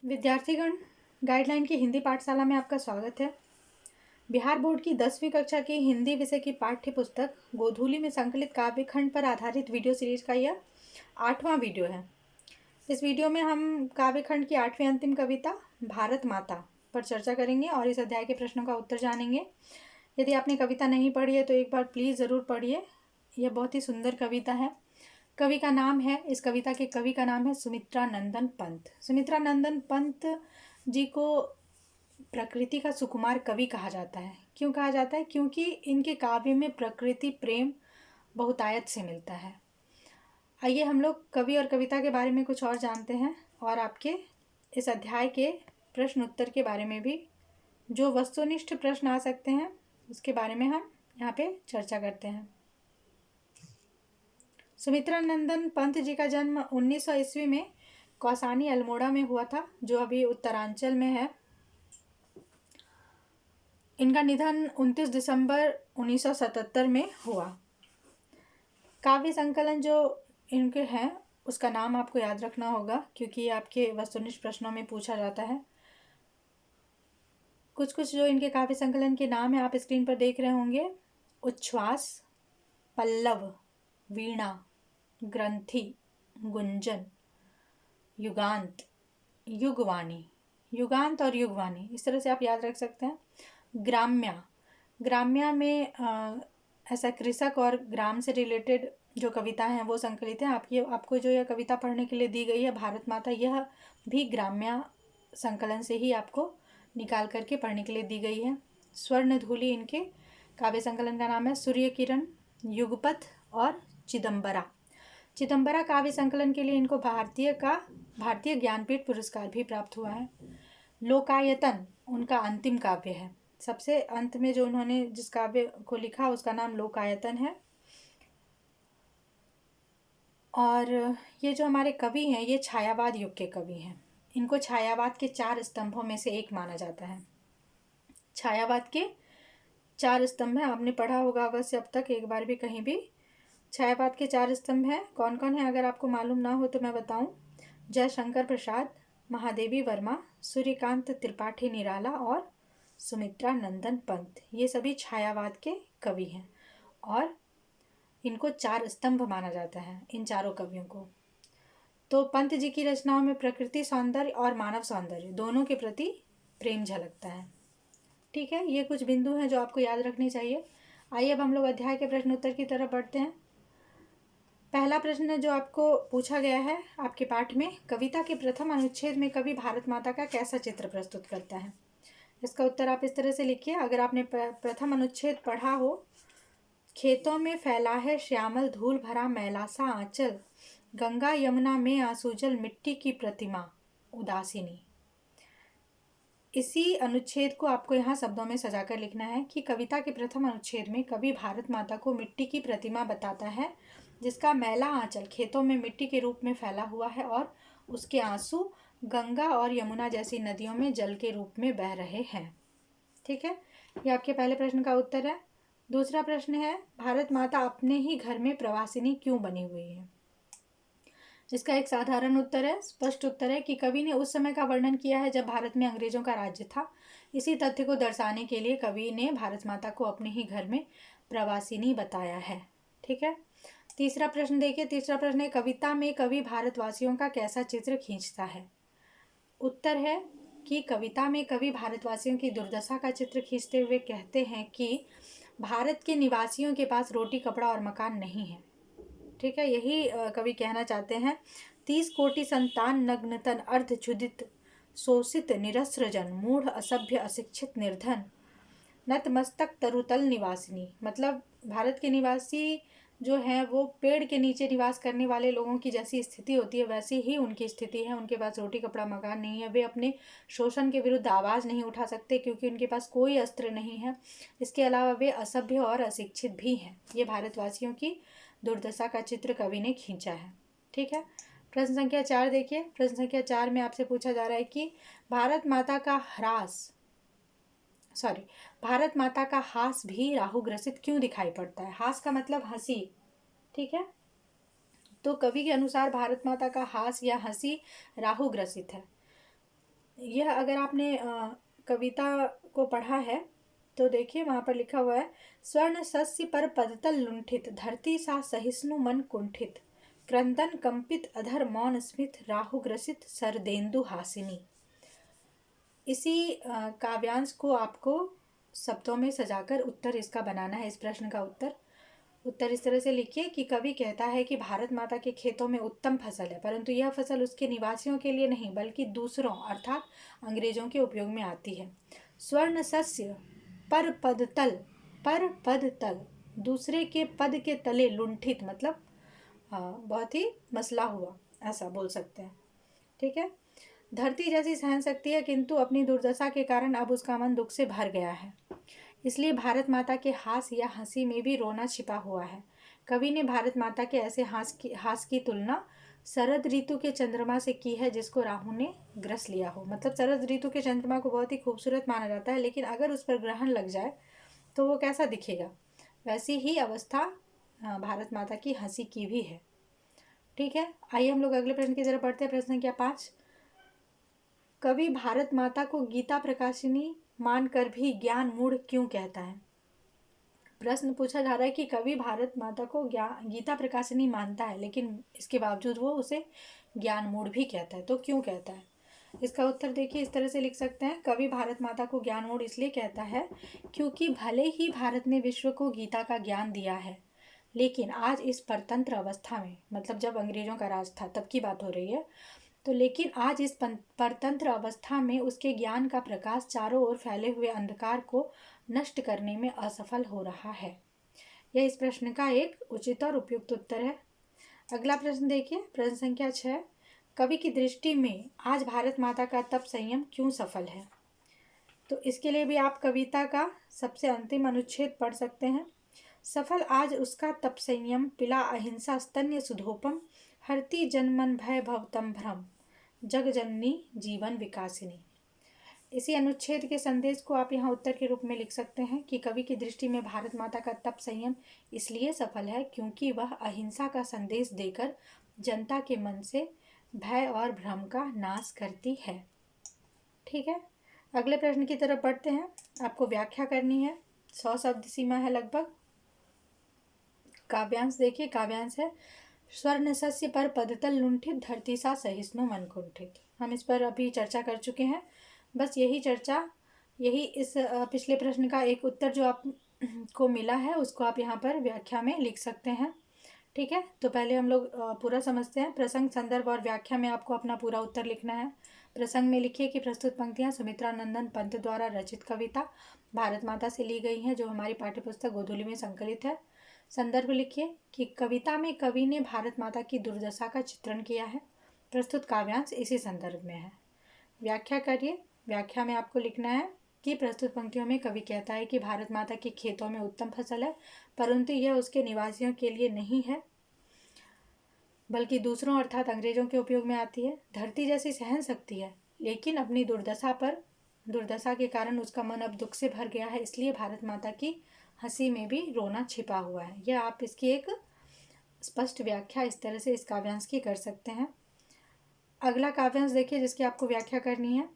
विद्यार्थीगण, guideline की हिंदी पाठशाला में आपका स्वागत है। बिहार बोर्ड की 10वीं कक्षा की हिंदी विषय की पाठ्य पुस्तक गोधूली में संकलित काव्य खंड पर आधारित वीडियो सीरीज का यह 8वां वीडियो है। इस वीडियो में हम काव्य खंड की 8वीं अंतिम कविता भारत माता पर चर्चा करेंगे और इस अध्याय के प्रश्नों का उत्तर जानेंगे। यदि आपने कविता नहीं पढ़ी है तो एक बार प्लीज़ ज़रूर पढ़िए। यह बहुत ही सुंदर कविता है। कवि का नाम है, इस कविता के कवि का नाम है सुमित्रा नंदन पंत। सुमित्रा नंदन पंत जी को प्रकृति का सुकुमार कवि कहा जाता है। क्यों कहा जाता है? क्योंकि इनके काव्य में प्रकृति प्रेम बहुतायत से मिलता है। आइए हम लोग कवि और कविता के बारे में कुछ और जानते हैं और आपके इस अध्याय के प्रश्न उत्तर के बारे में भी, जो वस्तुनिष्ठ प्रश्न आ सकते हैं उसके बारे में हम यहाँ पे चर्चा करते हैं। सुमित्रा नंदन पंत जी का जन्म 1900 ईस्वी में कौसानी अल्मोड़ा में हुआ था, जो अभी उत्तरांचल में है। इनका निधन 29 दिसंबर 1977 में हुआ। काव्य संकलन जो इनके हैं उसका नाम आपको याद रखना होगा, क्योंकि ये आपके वस्तुनिष्ठ प्रश्नों में पूछा जाता है। कुछ जो इनके काव्य संकलन के नाम है आप स्क्रीन पर देख रहे होंगे। उच्छ्वास, पल्लव, वीणा, ग्रंथि, गुंजन, युगांत, युगवाणी, युगांत और युगवाणी, इस तरह से आप याद रख सकते हैं। ग्राम्या, ग्राम्या में ऐसा कृषक और ग्राम से रिलेटेड जो कविता हैं वो संकलित हैं। आपको जो यह कविता पढ़ने के लिए दी गई है भारत माता, यह भी ग्राम्या संकलन से ही आपको निकाल करके पढ़ने के लिए दी गई है। स्वर्णधूलि इनके काव्य संकलन का नाम है। सूर्य किरण, युगपथ और चिदम्बरा। चिदम्बरा काव्य संकलन के लिए इनको भारतीय ज्ञानपीठ पुरस्कार भी प्राप्त हुआ है। लोकायतन उनका अंतिम काव्य है। सबसे अंत में जो उन्होंने जिस काव्य को लिखा उसका नाम लोकायतन है। और ये जो हमारे कवि हैं ये छायावाद युग के कवि हैं। इनको छायावाद के 4 स्तंभों में से एक माना जाता है। छायावाद के 4 स्तंभ हैं, आपने पढ़ा होगा अवश्य अब तक एक बार भी कहीं भी। छायावाद के 4 स्तंभ हैं। कौन कौन है? अगर आपको मालूम ना हो तो मैं बताऊं। जयशंकर प्रसाद, महादेवी वर्मा, सूर्यकांत त्रिपाठी निराला और सुमित्रा नंदन पंत, ये सभी छायावाद के कवि हैं और इनको 4 स्तंभ माना जाता है, इन चारों कवियों को। तो पंत जी की रचनाओं में प्रकृति सौंदर्य और मानव सौंदर्य दोनों के प्रति प्रेम झलकता है। ठीक है, ये कुछ बिंदु हैं जो आपको याद रखने चाहिए। आइए अब हम लोग अध्याय के प्रश्न उत्तर की तरफ बढ़ते हैं। पहला प्रश्न जो आपको पूछा गया है आपके पाठ में, कविता के प्रथम अनुच्छेद में कवि भारत माता का कैसा चित्र प्रस्तुत करता है? इसका उत्तर आप इस तरह से लिखिए। अगर आपने प्रथम अनुच्छेद पढ़ा हो, खेतों में फैला है श्यामल धूल भरा मैला सा आंचल, गंगा यमुना में आंसू-जल मिट्टी की प्रतिमा उदासिनी। इसी अनुच्छेद को आपको यहाँ शब्दों में सजाकर लिखना है कि कविता के प्रथम अनुच्छेद में कवि भारत माता को मिट्टी की प्रतिमा बताता है, जिसका मैला आंचल खेतों में मिट्टी के रूप में फैला हुआ है और उसके आंसू गंगा और यमुना जैसी नदियों में जल के रूप में बह रहे हैं। ठीक है, ये आपके पहले प्रश्न का उत्तर है। दूसरा प्रश्न है, भारत माता अपने ही घर में प्रवासिनी क्यों बनी हुई है? इसका एक साधारण उत्तर है, स्पष्ट उत्तर है कि कवि ने उस समय का वर्णन किया है जब भारत में अंग्रेजों का राज्य था। इसी तथ्य को दर्शाने के लिए कवि ने भारत माता को अपने ही घर में प्रवासिनी बताया है। ठीक है, तीसरा प्रश्न देखिए। तीसरा प्रश्न है, कविता में कवि भारतवासियों का कैसा चित्र खींचता है? उत्तर है कि कविता में कवि भारतवासियों की दुर्दशा का चित्र खींचते हुए कहते हैं कि भारत के निवासियों के पास रोटी, कपड़ा और मकान नहीं है। ठीक है, यही कवि कहना चाहते हैं। 30 कोटि संतान नग्न तन, अर्धक्षुधित शोषित निरस्त्र जन, मूढ़ असभ्य अशिक्षित निर्धन, नतमस्तक तरुतल निवासिनी। मतलब भारत के निवासी जो हैं वो पेड़ के नीचे निवास करने वाले लोगों की जैसी स्थिति होती है वैसी ही उनकी स्थिति है। उनके पास रोटी, कपड़ा, मकान नहीं है। वे अपने शोषण के विरुद्ध आवाज़ नहीं उठा सकते क्योंकि उनके पास कोई अस्त्र नहीं है। इसके अलावा वे असभ्य और अशिक्षित भी हैं। ये भारतवासियों की दुर्दशा का चित्र कवि ने खींचा है। ठीक है, प्रश्न संख्या 4 देखिए। प्रश्न संख्या 4 में आपसे पूछा जा रहा है कि भारत माता का हास भी राहु ग्रसित क्यों दिखाई पड़ता है? हास का मतलब हंसी। ठीक है, तो कवि के अनुसार भारत माता का हास या हंसी राहु ग्रसित है। यह अगर आपने कविता को पढ़ा है तो देखिए वहाँ पर लिखा हुआ है, स्वर्ण सस्य पर पदतल लुंठित, धरती सा सहिष्णु मन कुंठित, क्रंदन कंपित अधर मौन स्मित, राहु ग्रसित सरदेंदु हासिनी। इसी काव्यांश को आपको शब्दों में सजाकर उत्तर इसका बनाना है। इस प्रश्न का उत्तर इस तरह से लिखिए कि कवि कहता है कि भारत माता के खेतों में उत्तम फसल है, परंतु यह फसल उसके निवासियों के लिए नहीं बल्कि दूसरों अर्थात अंग्रेजों के उपयोग में आती है। स्वर्ण सस्य पर पद तल, दूसरे के पद के तले लुंठित, मतलब बहुत ही मसला हुआ, ऐसा बोल सकते हैं। ठीक है। धरती जैसी सहन सकती है, किंतु अपनी दुर्दशा के कारण अब उसका मन दुख से भर गया है, इसलिए भारत माता के हास या हंसी में भी रोना छिपा हुआ है। कवि ने भारत माता के ऐसे हास की तुलना शरद ऋतु के चंद्रमा से की है, जिसको राहु ने ग्रस लिया हो। मतलब शरद ऋतु के चंद्रमा को बहुत ही खूबसूरत माना जाता है, लेकिन अगर उस पर ग्रहण लग जाए तो वो कैसा दिखेगा, वैसी ही अवस्था भारत माता की हंसी की भी है। ठीक है, आइए हम लोग अगले प्रश्न की तरफ बढ़ते हैं। प्रश्न संख्या 5, कवि भारत माता को गीता प्रकाशिनी मानकर भी ज्ञान मूढ़ क्यों कहता है। प्रश्न पूछा जा रहा है कि कवि भारत माता को गीता प्रकाशिनी मानता है, लेकिन इसके बावजूद वो उसे ज्ञान मूढ़ भी कहता है, तो क्यों कहता है। इसका उत्तर देखिए, इस तरह से लिख सकते हैं, कवि भारत माता को ज्ञान मूढ़ इसलिए कहता है क्योंकि भले ही भारत ने विश्व को गीता का ज्ञान दिया है, लेकिन आज इस परतंत्र अवस्था में, मतलब जब अंग्रेजों का राज था तब की बात हो रही है, तो लेकिन आज इस परतंत्र अवस्था में उसके ज्ञान का प्रकाश चारों ओर फैले हुए अंधकार को नष्ट करने में असफल हो रहा है। यह इस प्रश्न का एक उचित और उपयुक्त उत्तर है। अगला प्रश्न देखिए, प्रश्न संख्या 6, कवि की दृष्टि में आज भारत माता का तप संयम क्यों सफल है। तो इसके लिए भी आप कविता का सबसे अंतिम अनुच्छेद पढ़ सकते हैं। सफल आज उसका तप संयम, पिला अहिंसा स्तन्य सुधोपम, हरती जनमन भय भवतम भ्रम, जग जननी जीवन विकासिनी। इसी अनुच्छेद के संदेश को आप यहाँ उत्तर के रूप में लिख सकते हैं कि कवि की दृष्टि में भारत माता का तप संयम इसलिए सफल है क्योंकि वह अहिंसा का संदेश देकर जनता के मन से भय और भ्रम का नाश करती है। ठीक है, अगले प्रश्न की तरफ बढ़ते हैं। आपको व्याख्या करनी है, 100 शब्द सीमा है लगभग। काव्यांश देखिए, काव्यांश है, स्वर्ण सस्य पर पदतल लुंठित, धरती सा सहिष्णु मन कुंठित। हम इस पर अभी चर्चा कर चुके हैं, बस यही इस पिछले प्रश्न का एक उत्तर जो आप को मिला है उसको आप यहाँ पर व्याख्या में लिख सकते हैं। ठीक है, तो पहले हम लोग पूरा समझते हैं। प्रसंग, संदर्भ और व्याख्या में आपको अपना पूरा उत्तर लिखना है। प्रसंग में लिखिए कि प्रस्तुत पंक्तियाँ सुमित्रा नंदन पंत द्वारा रचित कविता भारत माता से ली गई हैं, जो हमारी पाठ्यपुस्तक गोधूली में संकलित है। संदर्भ लिखिए कि कविता में कवि ने भारत माता की दुर्दशा का चित्रण किया है। प्रस्तुत काव्यांश इसी संदर्भ में है। व्याख्या करिए, व्याख्या में आपको लिखना है कि प्रस्तुत पंक्तियों में कवि कहता है कि भारत माता के खेतों में उत्तम फसल है, परंतु यह उसके निवासियों के लिए नहीं है बल्कि दूसरों अर्थात अंग्रेजों के उपयोग में आती है। धरती जैसी सहन सकती है, लेकिन अपनी दुर्दशा के कारण उसका मन अब दुख से भर गया है, इसलिए भारत माता की हंसी में भी रोना छिपा हुआ है। यह आप इसकी एक स्पष्ट व्याख्या इस तरह से इस काव्यांश की कर सकते हैं। अगला काव्यांश देखिए जिसकी आपको व्याख्या करनी है।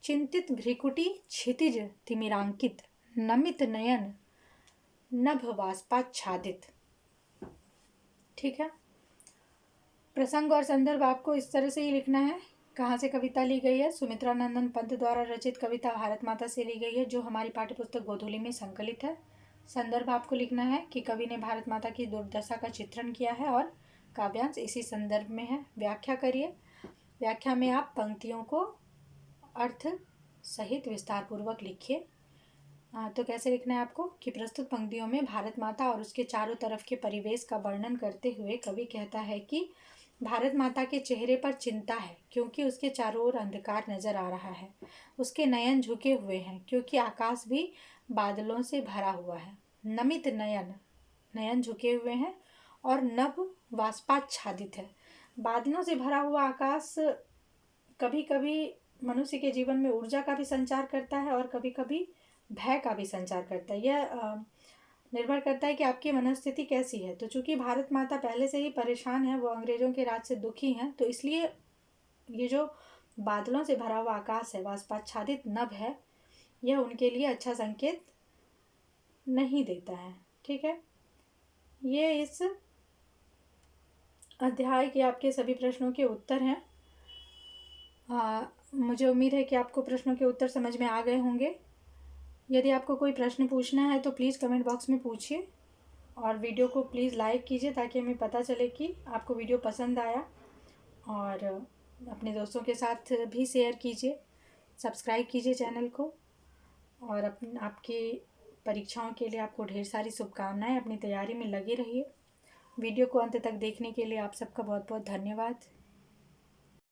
चिंतित भ्रिकुटी क्षितिज तिमिरांकित, नमित नयन नभ बाष्पाच्छादित। ठीक है, प्रसंग और संदर्भ आपको इस तरह से ही लिखना है। कहाँ से कविता ली गई है, सुमित्रा नंदन पंत द्वारा रचित कविता भारत माता से ली गई है, जो हमारी पाठ्यपुस्तक गोधूली में संकलित है। संदर्भ आपको लिखना है कि कवि ने भारत माता की दुर्दशा का चित्रण किया है और काव्यांश इसी संदर्भ में है। व्याख्या करिए, व्याख्या में आप पंक्तियों को अर्थ सहित विस्तार पूर्वक लिखिए। तो कैसे लिखना है आपको कि प्रस्तुत पंक्तियों में भारत माता और उसके चारों तरफ के परिवेश का वर्णन करते हुए कवि कहता है कि भारत माता के चेहरे पर चिंता है क्योंकि उसके चारों ओर अंधकार नजर आ रहा है। उसके नयन झुके हुए हैं क्योंकि आकाश भी बादलों से भरा हुआ है। नमित नयन झुके हुए हैं और नभ वाष्पाच्छादित है। बादलों से भरा हुआ आकाश कभी कभी मनुष्य के जीवन में ऊर्जा का भी संचार करता है और कभी कभी भय का भी संचार करता है। यह निर्भर करता है कि आपकी मनस्थिति कैसी है। तो चूंकि भारत माता पहले से ही परेशान है, वो अंग्रेजों के राज से दुखी हैं, तो इसलिए ये जो बादलों से भरा हुआ आकाश है व आच्छादित नभ है, यह उनके लिए अच्छा संकेत नहीं देता है। ठीक है, ये इस अध्याय के आपके सभी प्रश्नों के उत्तर हैं। मुझे उम्मीद है कि आपको प्रश्नों के उत्तर समझ में आ गए होंगे। यदि आपको कोई प्रश्न पूछना है तो प्लीज़ कमेंट बॉक्स में पूछिए और वीडियो को प्लीज़ लाइक कीजिए ताकि हमें पता चले कि आपको वीडियो पसंद आया, और अपने दोस्तों के साथ भी शेयर कीजिए, सब्सक्राइब कीजिए चैनल को, और आपकी परीक्षाओं के लिए आपको ढेर सारी शुभकामनाएं। अपनी तैयारी में लगे रहिए। वीडियो को अंत तक देखने के लिए आप सबका बहुत बहुत धन्यवाद।